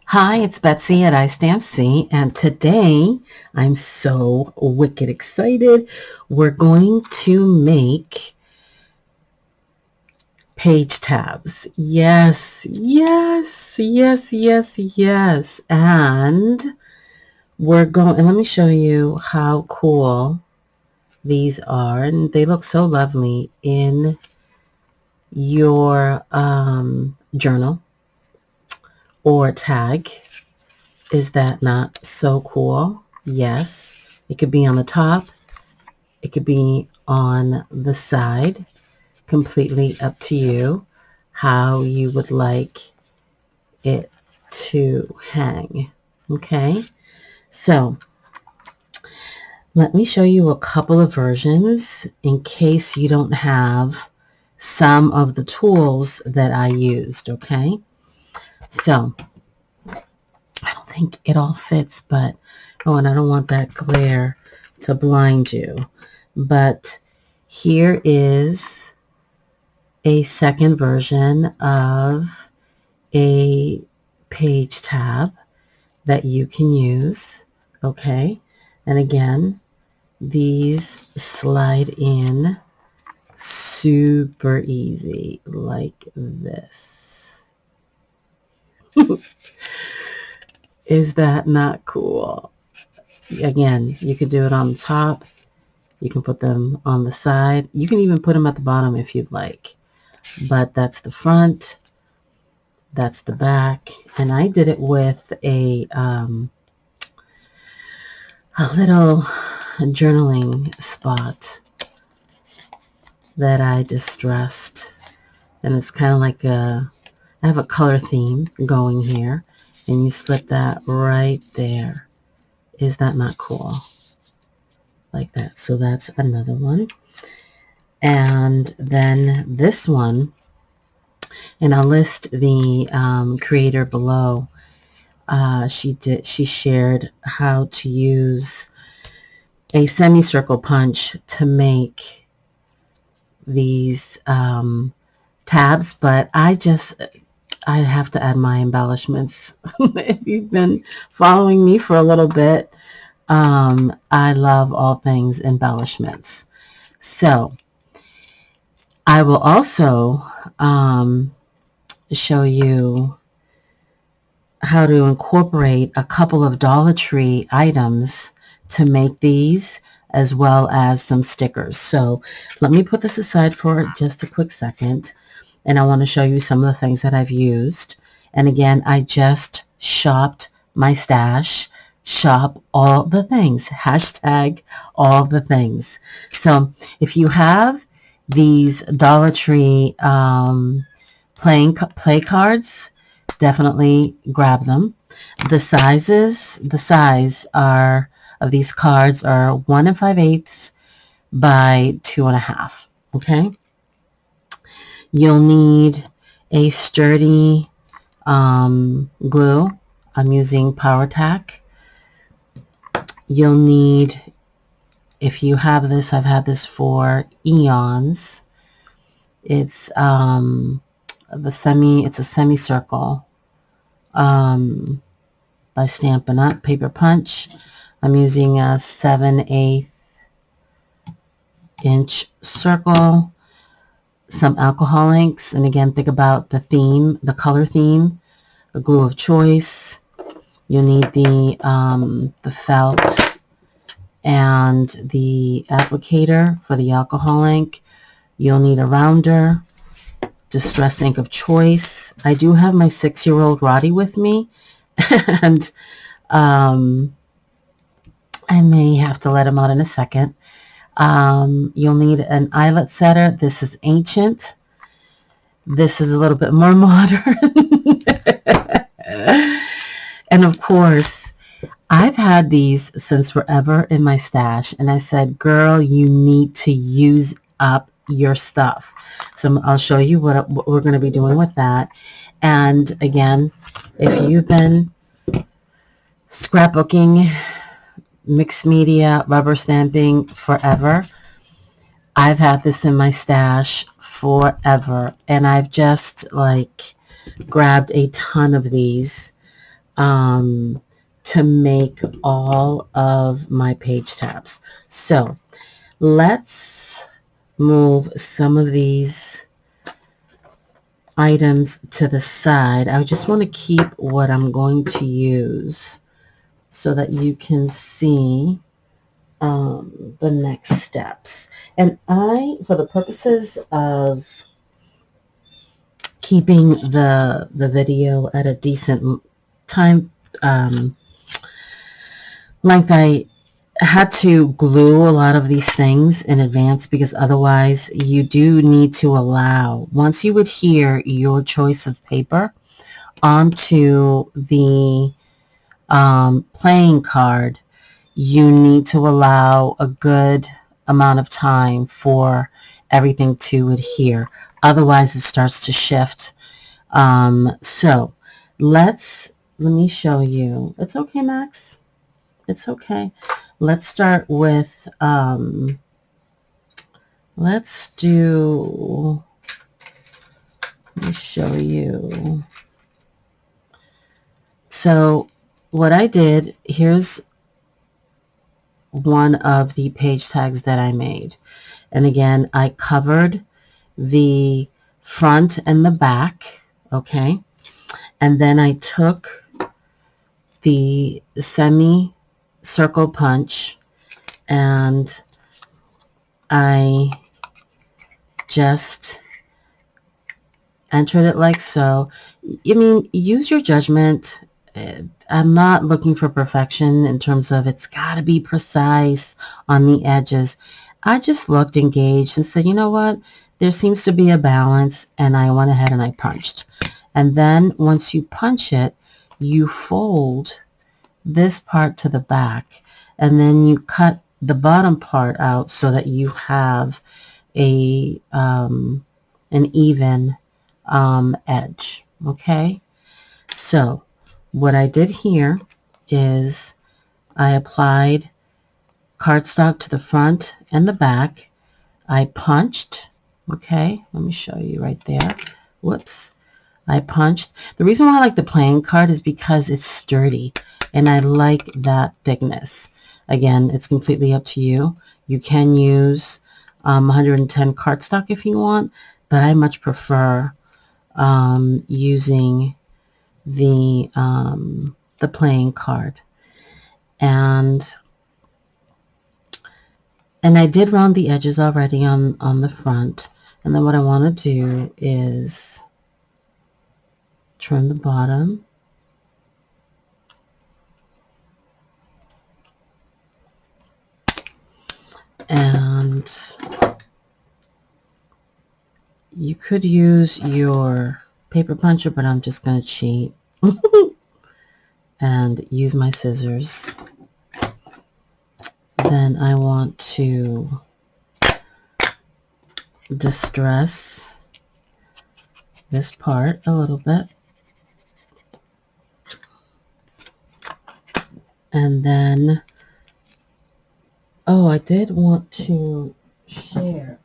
Hi, it's Betsy at istampc, and today I'm so wicked excited. We're going to make page tabs. Yes, yes, yes, yes, yes. And and let me show you how cool these are. And they look so lovely in your journal or tag. Is that not so cool? Yes. It could be on the top. It could be on the side. Completely up to you how you would like it to hang. Okay. So let me show you a couple of versions in case you don't have some of the tools that I used. Okay. So I don't think it all fits, but and I don't want that glare to blind you. But here is a second version of a page tab that you can use. Okay. And again, these slide in super easy like this. Is that not cool? Again, you could do it on the top. You can put them on the side. You can even put them at the bottom if you'd like. But that's the front. That's the back. And I did it with a little journaling spot that I distressed. And it's kind of like I have a color theme going here. And you slip that right there. Is that not cool? Like that. So that's another one. And then this one, and I'll list the creator below. She shared how to use a semicircle punch to make these tabs, but I have to add my embellishments. If you've been following me for a little bit, I love all things embellishments. So I will also show you how to incorporate a couple of Dollar Tree items to make these, as well as some stickers. So let me put this aside for just a quick second, and I want to show you some of the things that I've used. And again, I just shopped my stash. Shop all the things. Hashtag all the things. So if you have these Dollar Tree play cards, definitely grab them. The size are of these cards are 1 5/8 by 2.5. Okay. You'll need a sturdy glue. I'm using Power Tack. You'll need, if you have this, I've had this for eons. It's it's a semicircle by Stampin' Up! Paper punch. I'm using a 7/8 inch circle, some alcohol inks, and again, think about the theme, the color theme, a glue of choice. You'll need the felt and the applicator for the alcohol ink. You'll need a rounder, distress ink of choice. I do have my 6-year-old Roddy with me, and I may have to let him out in a second. You'll need an eyelet setter. This is ancient. This is a little bit more modern. And of course, I've had these since forever in my stash, and I said, girl, you need to use up your stuff. So I'll show you what we're going to be doing with that. And again, if you've been scrapbooking, mixed media, rubber stamping forever, I've had this in my stash forever, and I've just grabbed a ton of these to make all of my page tabs. So let's move some of these items to the side. I just want to keep what I'm going to use so that you can see the next steps. And for the purposes of keeping the video at a decent time length, I had to glue a lot of these things in advance, because otherwise you do need to allow, once you adhere your choice of paper onto the playing card, you need to allow a good amount of time for everything to adhere. Otherwise it starts to shift. So let me show you. It's okay, Max. It's okay. Let's start with, let me show you. So what I did, here's one of the page tags that I made. And again, I covered the front and the back, okay? And then I took the semi-circle punch and I just entered it like so. I mean, use your judgment. I'm not looking for perfection in terms of it's got to be precise on the edges. I just looked, engaged, and said, you know what? There seems to be a balance, and I went ahead and I punched. And then once you punch it, you fold this part to the back, and then you cut the bottom part out so that you have an even edge. Okay, so what I did here is I applied cardstock to the front and the back. I punched. Okay, let me show you right there. Whoops. I punched. The reason why I like the playing card is because it's sturdy and I like that thickness. Again, it's completely up to you. You can use 110 cardstock if you want, but I much prefer using the playing card. And I did round the edges already on the front. And then what I want to do is trim the bottom. And you could use your paper puncher, but I'm just going to cheat and use my scissors. Then I want to distress this part a little bit. And then, oh, I did want to share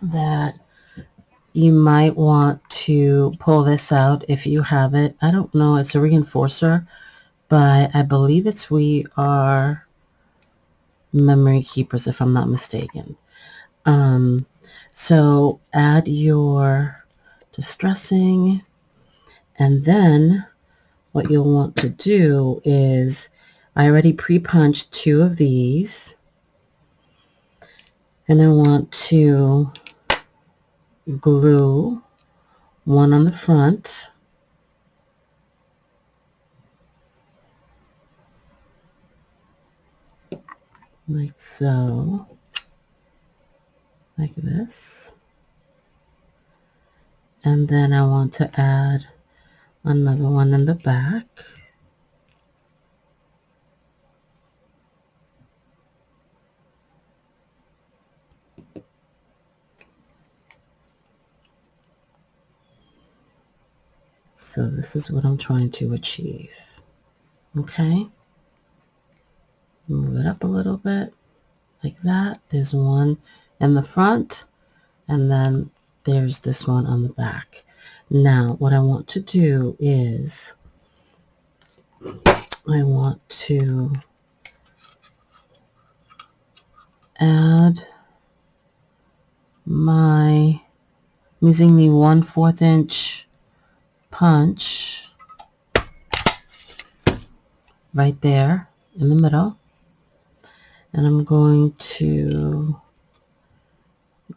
that you might want to pull this out if you have it. I don't know, it's a reinforcer, but I believe it's We Are Memory Keepers, if I'm not mistaken. So add your distressing, and then what you'll want to do is, I already pre-punched 2 of these, and I want to glue one on the front, like so, like this. And then I want to add another one in the back. So this is what I'm trying to achieve. Okay. Move it up a little bit, like that. There's one in the front, and then there's this one on the back. Now, what I want to do is I want to add I'm using the 1/4 inch punch right there in the middle. And I'm going to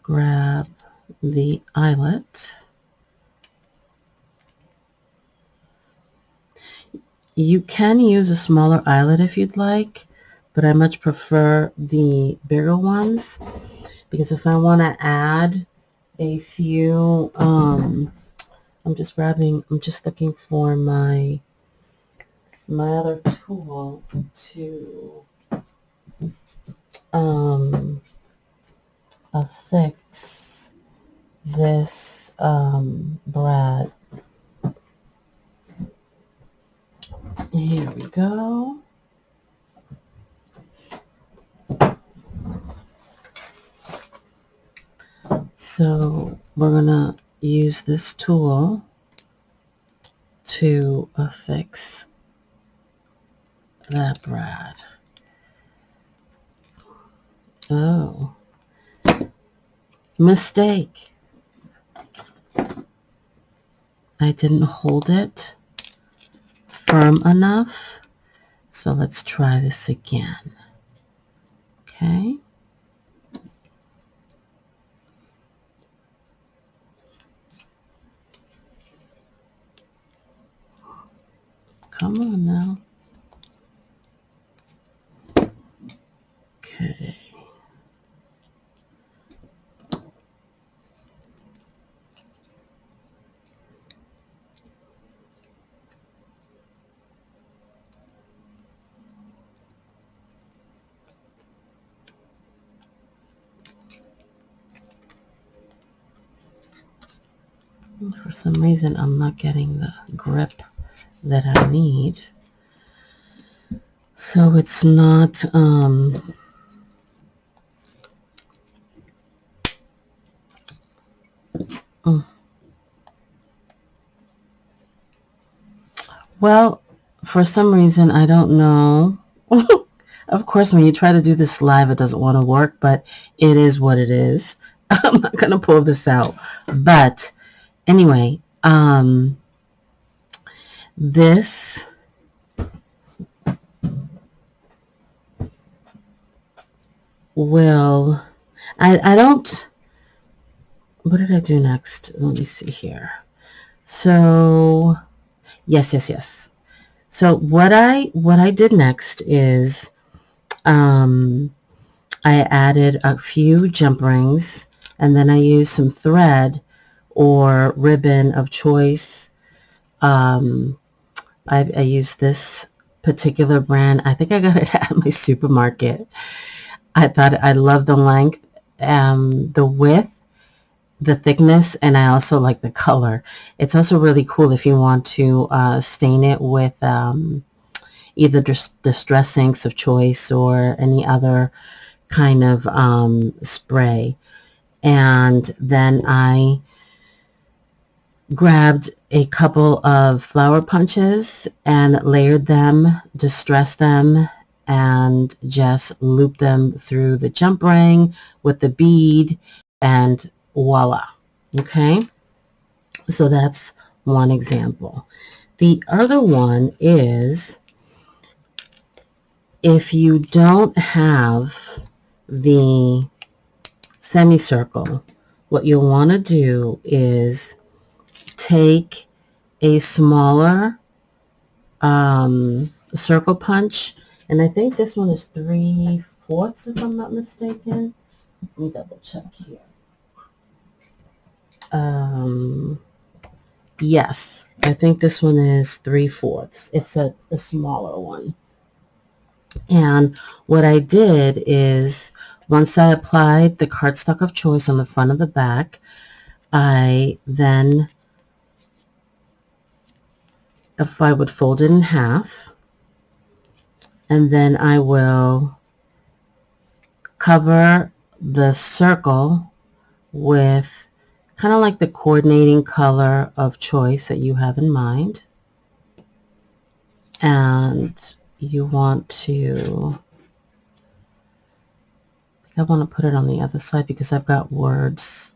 grab the eyelet. You can use a smaller eyelet if you'd like, but I much prefer the bigger ones because if I want to add a few, I'm just looking for my other tool to affix this brad. Here we go. So we're gonna use this tool to affix that brad. Oh, mistake. I didn't hold it firm enough. So let's try this again. Okay. Come on now. Okay. For some reason, I'm not getting the grip that I need. So it's not, well, for some reason, I don't know. Of course, when you try to do this live, it doesn't want to work, but it is what it is. I'm not going to pull this out. But anyway, this will, I don't, what did I do next? Let me see here. So, yes. So what I did next is, I added a few jump rings, and then I used some thread or ribbon of choice. I used this particular brand. I think I got it at my supermarket. I thought I love the length, the width, the thickness, and I also like the color. It's also really cool if you want to stain it with either distress inks of choice or any other kind of spray. And then I grabbed a couple of flower punches and layered them, distressed them, and just looped them through the jump ring with the bead, and voila. Okay, so that's one example. The other one is, if you don't have the semicircle, what you'll want to do is take a smaller circle punch, and I think this one is 3/4 if I'm not mistaken. Let me double check here. Yes, I think this one is 3/4. It's a smaller one. And what I did is, once I applied the cardstock of choice on the front of the back, I would fold it in half, and then I will cover the circle with kind of like the coordinating color of choice that you have in mind. And you want to, I want to put it on the other side because I've got words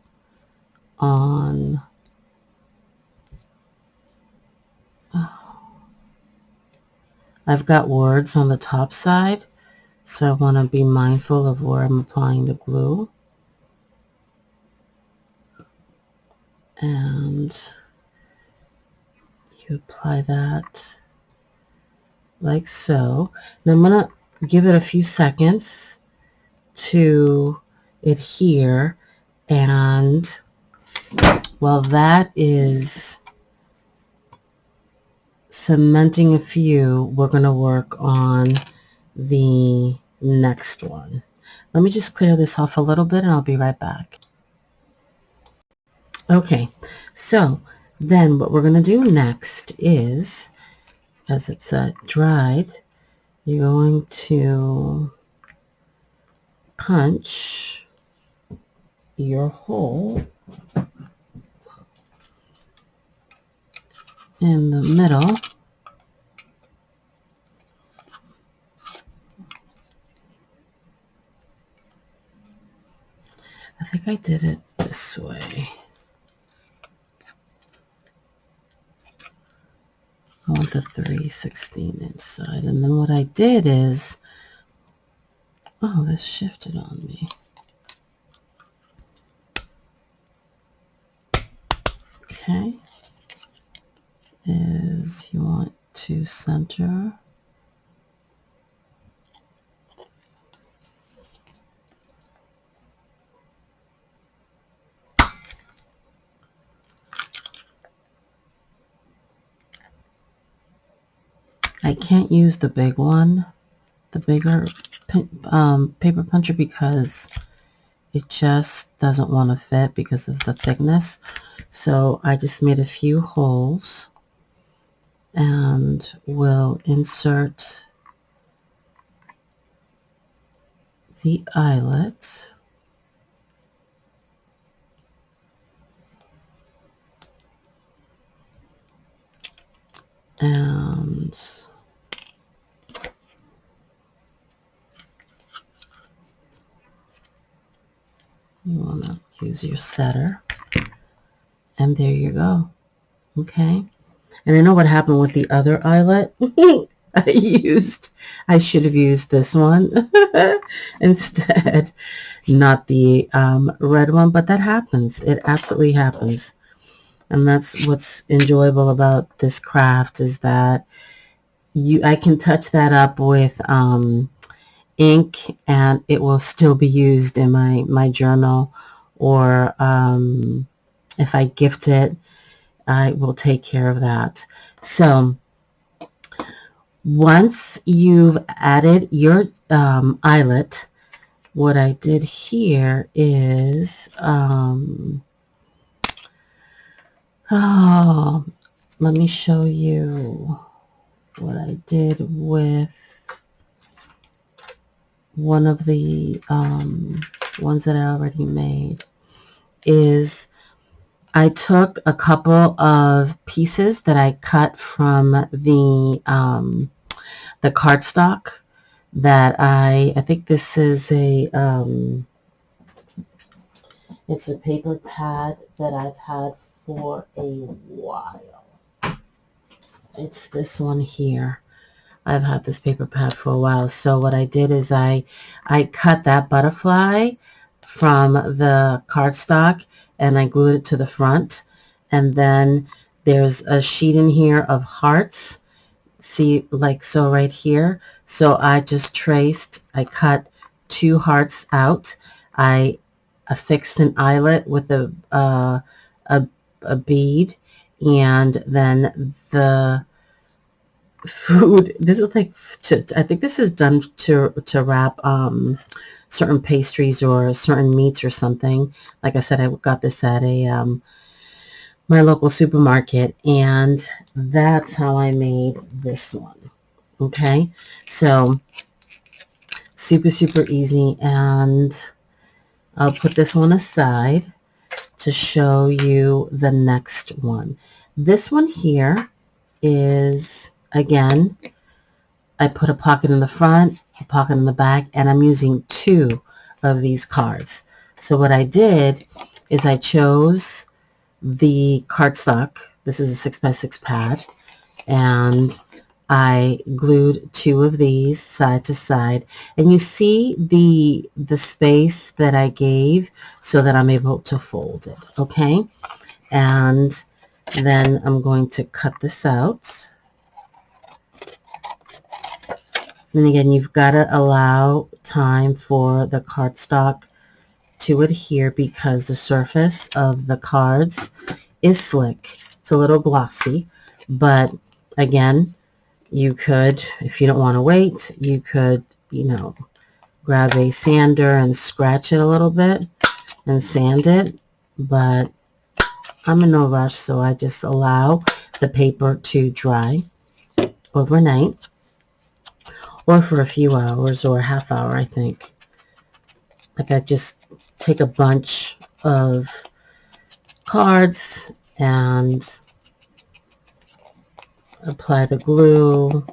on, I've got words on the top side, so I want to be mindful of where I'm applying the glue. And you apply that like so. Now I'm going to give it a few seconds to adhere, and while that is cementing a few, we're going to work on the next one. Let me just clear this off a little bit and I'll be right back. Okay, so then what we're going to do next is, as it's dried, you're going to punch your hole in the middle. I think I did it this way. I want the 3/16" side. And then what I did is, oh, this shifted on me. Okay. Is you want to center. I can't use the big one, the bigger paper puncher, because it just doesn't want to fit because of the thickness. So I just made a few holes and will insert the eyelet. And you want to use your setter. And there you go. Okay. And I know what happened with the other eyelet. I should have used this one instead, not the red one, but that happens. It absolutely happens. And that's what's enjoyable about this craft, is that I can touch that up with ink and it will still be used in my journal, or if I gift it, I will take care of that. So once you've added your eyelet, what I did here is, let me show you what I did with one of the ones that I already made. Is I took a couple of pieces that I cut from the cardstock that I think this is a it's a paper pad that I've had for a while. It's this one here. I've had this paper pad for a while. So what I did is I cut that butterfly from the cardstock and I glued it to the front. And then there's a sheet in here of hearts. See, like so right here. So I just I cut 2 hearts out. I affixed an eyelet with a bead, and then the food, this is like, I think this is done to wrap certain pastries or certain meats or something. Like I said, I got this at a my local supermarket, and that's how I made this one. Okay, so super easy, and I'll put this one aside to show you the next one. This one here is, again, I put a pocket in the front, a pocket in the back, and I'm using 2 of these cards. So what I did is I chose the cardstock. This is a 6x6 pad, and I glued 2 of these side to side, and you see the space that I gave so that I'm able to fold it, okay? And then I'm going to cut this out. And again, you've got to allow time for the cardstock to adhere because the surface of the cards is slick. It's a little glossy, but again, you could, if you don't want to wait, you could, grab a sander and scratch it a little bit and sand it, but I'm in no rush, so I just allow the paper to dry overnight or for a few hours or a half hour, I think. Like I just take a bunch of cards and apply the glue,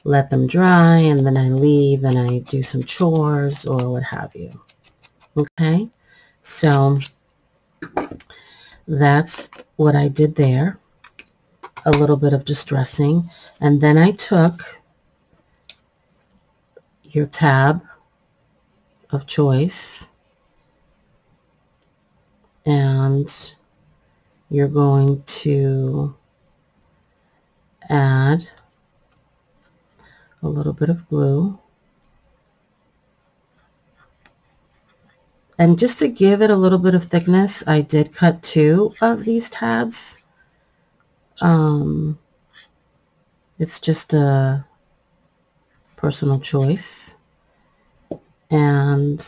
let them dry, and then I leave and I do some chores or what have you. Okay, so that's what I did there. A little bit of distressing, and then I took your tab of choice and you're going to add a little bit of glue. And just to give it a little bit of thickness, I did cut 2 of these tabs. It's just a personal choice. And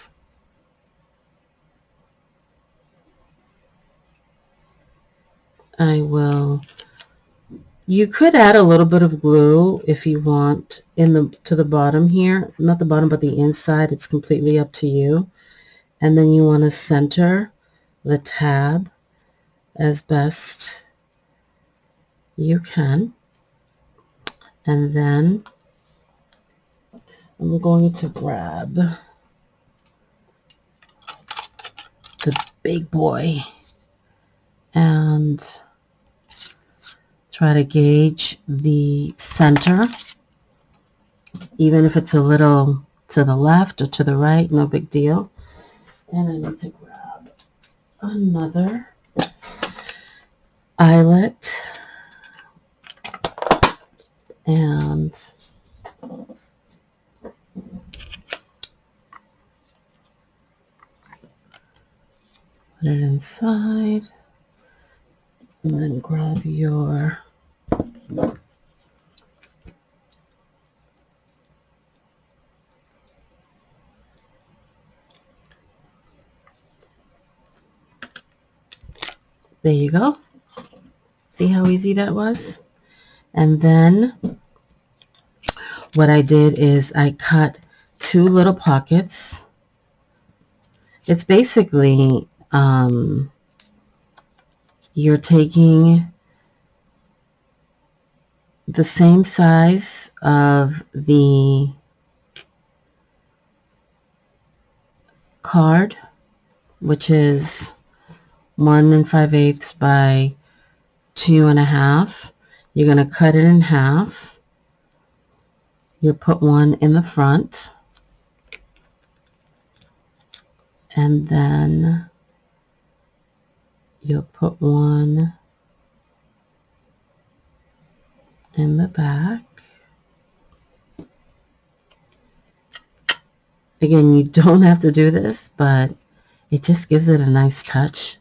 you could add a little bit of glue if you want to the bottom here, not the bottom, but the inside. It's completely up to you. And then you want to center the tab as best you can. And then I'm going to grab the big boy and try to gauge the center, even if it's a little to the left or to the right, no big deal. And I need to grab another eyelet and put it inside, and then grab your there you go. See how easy that was? And then what I did is I cut 2 little pockets. It's basically you're taking the same size of the card, which is 1 5/8 by 2 1/2. You're going to cut it in half. You put 1 in the front, and then you'll put 1 in the back. Again, you don't have to do this, but it just gives it a nice touch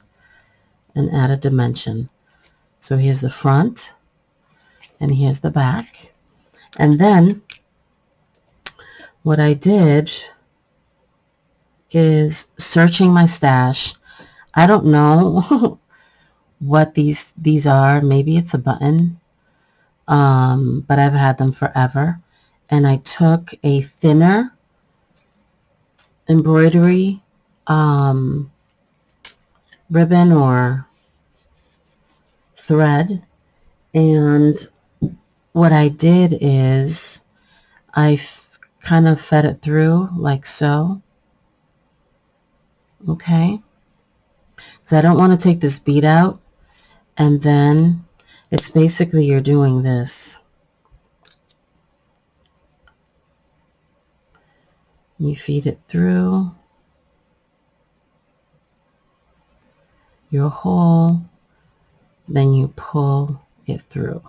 and add a dimension. So here's the front and here's the back. And then what I did is searching my stash. I don't know what these are. Maybe it's a button, but I've had them forever. And I took a thinner embroidery ribbon or thread, and what I did is kind of fed it through like so. Okay. Because I don't want to take this bead out, and then it's basically you're doing this. You feed it through your hole, then you pull it through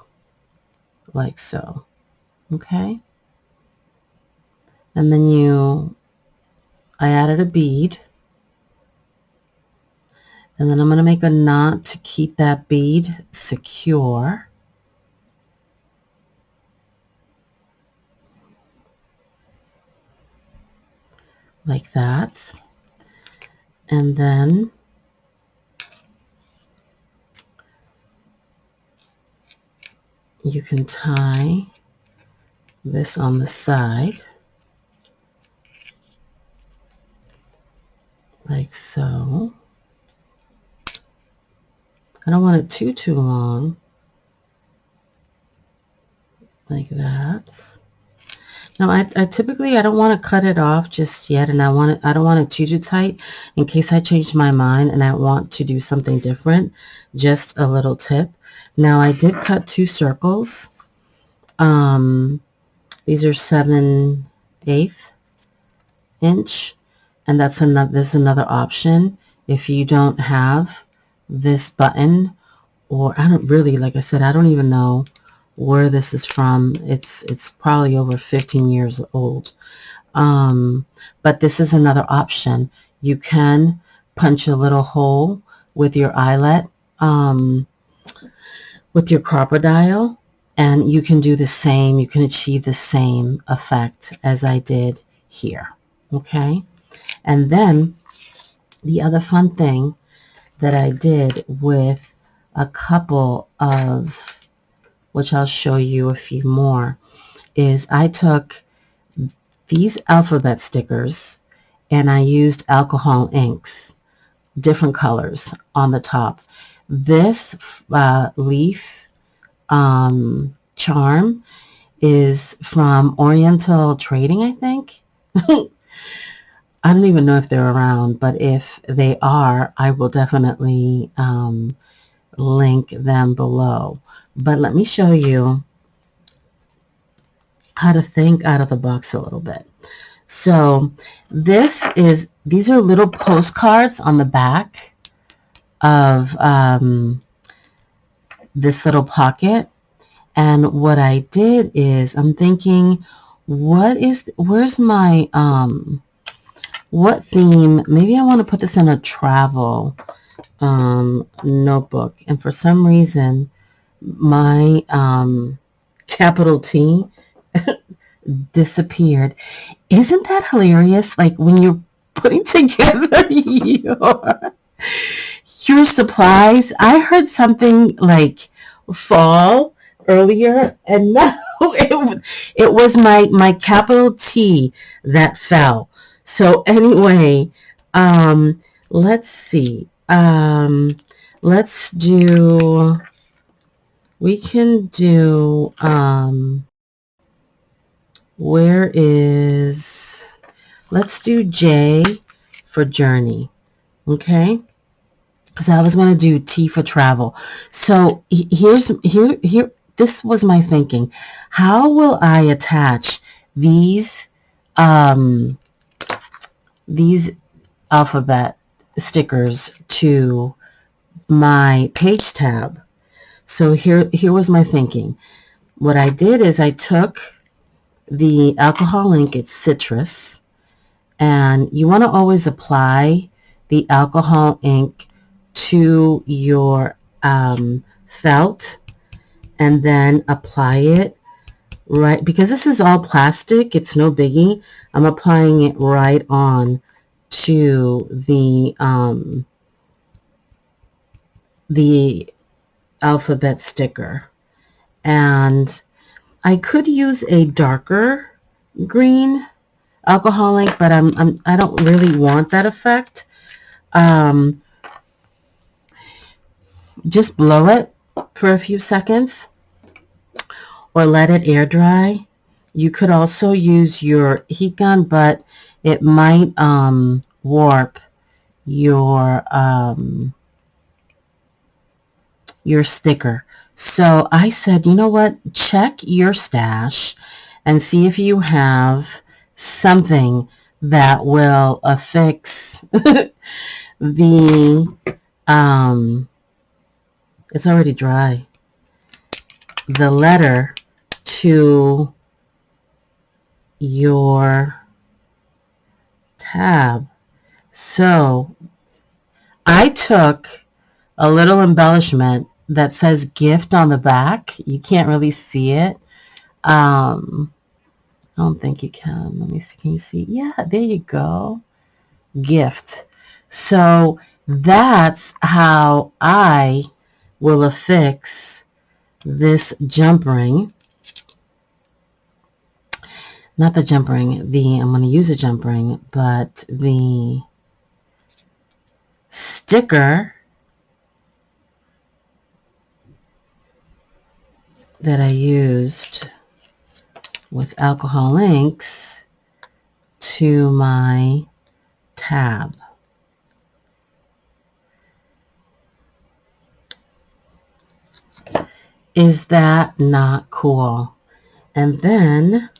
like so. Okay. And then I added a bead, and then I'm going to make a knot to keep that bead secure. Like that. And then you can tie this on the side like so. I don't want it too long, like that. Now I typically I don't want to cut it off just yet, and I don't want it too tight in case I change my mind and I want to do something different. Just a little tip. Now I did cut 2 circles. These are 7/8 inch, and this is another option if you don't have this button, or I don't really, like I said, I don't even know where this is from. It's probably over 15 years old. But this is another option. You can punch a little hole with your eyelet, with your crocodile, and you can do the same. You can achieve the same effect as I did here. Okay. And then the other fun thing that I did with a couple of, which I'll show you a few more, is I took these alphabet stickers and I used alcohol inks, different colors on the top. This leaf charm is from Oriental Trading, I think. I don't even know if they're around, but if they are, I will definitely link them below. But let me show you how to think out of the box a little bit. So these are little postcards on the back of this little pocket. And what I did is I'm thinking, where's my, what theme? Maybe I want to put this in a travel notebook. And for some reason, my capital T disappeared. Isn't that hilarious? Like when you're putting together your supplies. I heard something like fall earlier, and now it was my capital T that fell. So anyway, let's see. We can do, let's do J for journey. Okay. Because I was going to do T for travel. So here, this was my thinking. How will I attach these alphabet stickers to my page tab? So here was my thinking. What I did is I took the alcohol ink, it's citrus, and you want to always apply the alcohol ink to your felt, and then apply it right, because this is all plastic, it's no biggie. I'm applying it right on to the alphabet sticker. And I could use a darker green alcohol ink, but I don't really want that effect. Just blow it for a few seconds or let it air dry, You could also use your heat gun, but it might warp your sticker. So I said, you know what? Check your stash and see if you have something that will affix the it's already dry, the letter to your tab. So I took a little embellishment that says gift on the back. You can't really see it. I don't think you can. Let me see. Can you see? Yeah, there you go. Gift. So that's how I will affix this jump ring. Not the jump ring. I'm going to use a jump ring, but the sticker that I used with alcohol inks to my tab. Is that not cool? And then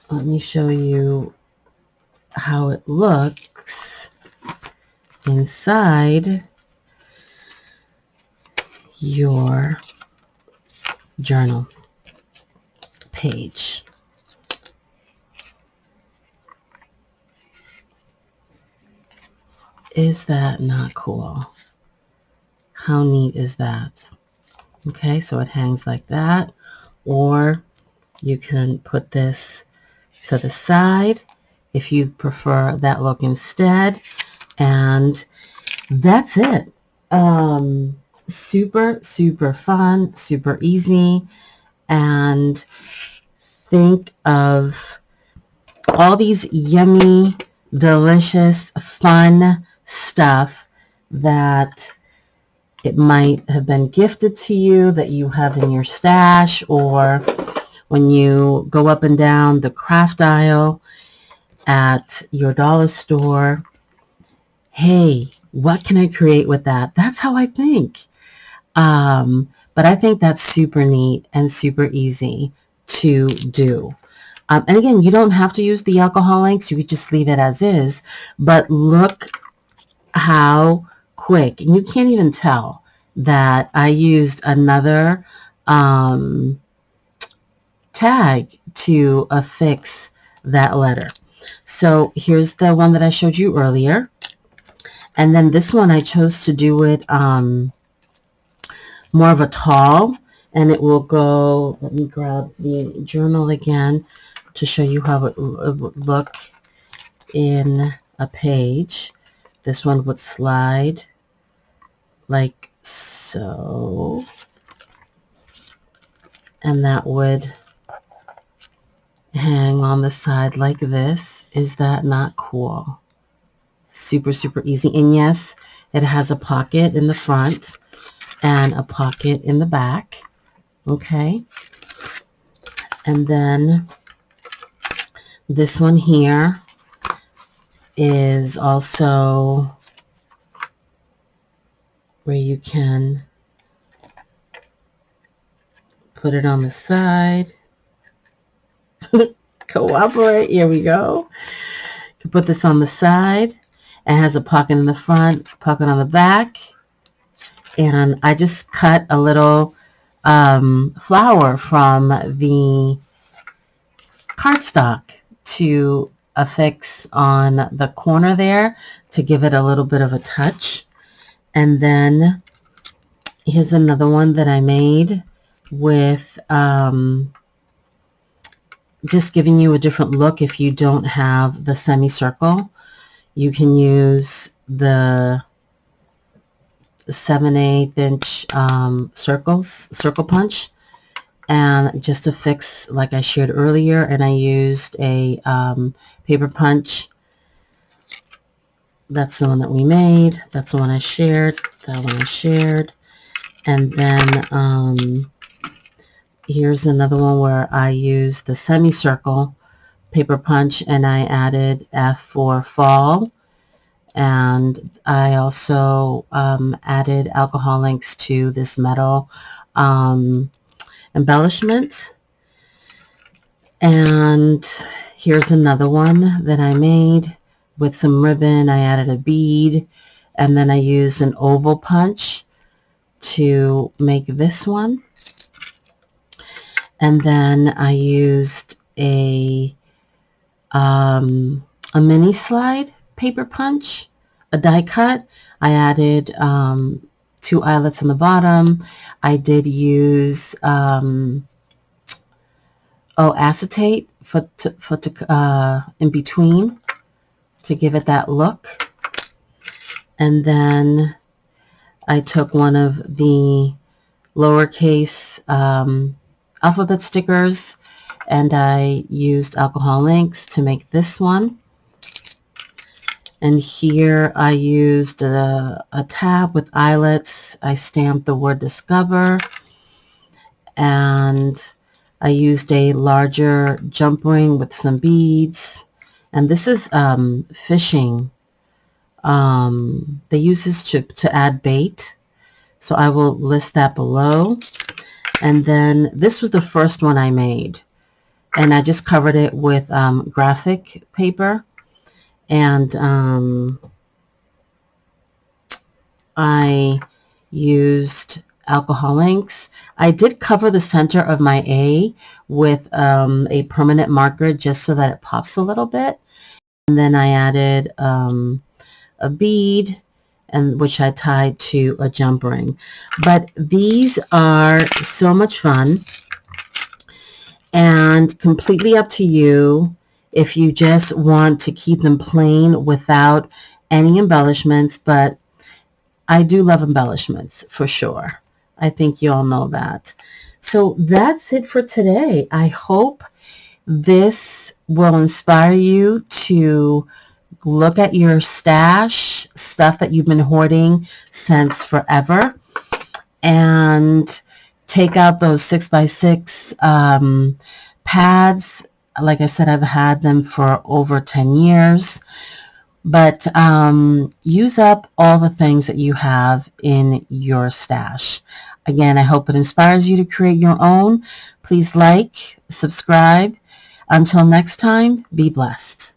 let me show you how it looks inside your journal page. Is that not cool? How neat is that? Okay, so it hangs like that, or you can put this to the side if you prefer that look instead. And that's it. Super, super fun, super easy. And think of all these yummy, delicious, fun stuff that it might have been gifted to you, that you have in your stash, or when you go up and down the craft aisle at your dollar store. Hey, what can I create with that? That's how I think. But I think that's super neat and super easy to do. And again, you don't have to use the alcohol inks. You could just leave it as is. But look how quick. And you can't even tell that I used another tag to affix that letter. So here's the one that I showed you earlier. And then this one I chose to do it more of a tall, and it will go, let me grab the journal again to show you how it would look in a page. This one would slide like so, and that would hang on the side like this. Is that not cool? Super, super easy. And yes, it has a pocket in the front and a pocket in the back. Okay. And then this one here is also where you can put it on the side. Cooperate. Here we go. You put this on the side. It has a pocket in the front, pocket on the back. And I just cut a little flower from the cardstock to affix on the corner there to give it a little bit of a touch. And then here's another one that I made with just giving you a different look. If you don't have the semicircle, you can use the 7/8 inch circle punch, and just to fix like I shared earlier. And I used a paper punch. That's the one that we made. That's the one I shared. That one I shared. And then Here's another one where I used the semicircle paper punch and I added F for fall. And I also added alcohol inks to this metal embellishment. And here's another one that I made with some ribbon. I added a bead, and then I used an oval punch to make this one. And then I used a mini slide paper punch, a die cut. I added 2 eyelets on the bottom. I did use acetate in between to give it that look. And then I took one of the lowercase alphabet stickers and I used alcohol inks to make this one. And here I used a tab with eyelets. I stamped the word discover, and I used a larger jump ring with some beads. And this is fishing. They use this to add bait. So I will list that below. And then this was the first one I made. And I just covered it with graphic paper. And I used alcohol inks. I did cover the center of my A with a permanent marker just so that it pops a little bit. And then I added a bead, and which I tied to a jump ring. But these are so much fun and completely up to you if you just want to keep them plain without any embellishments. But I do love embellishments for sure. I think you all know that. So that's it for today. I hope this will inspire you to look at your stash, stuff that you've been hoarding since forever, and take out those 6x6 pads. Like I said, I've had them for over 10 years. But use up all the things that you have in your stash. Again, I hope it inspires you to create your own. Please like, subscribe. Until next time, be blessed.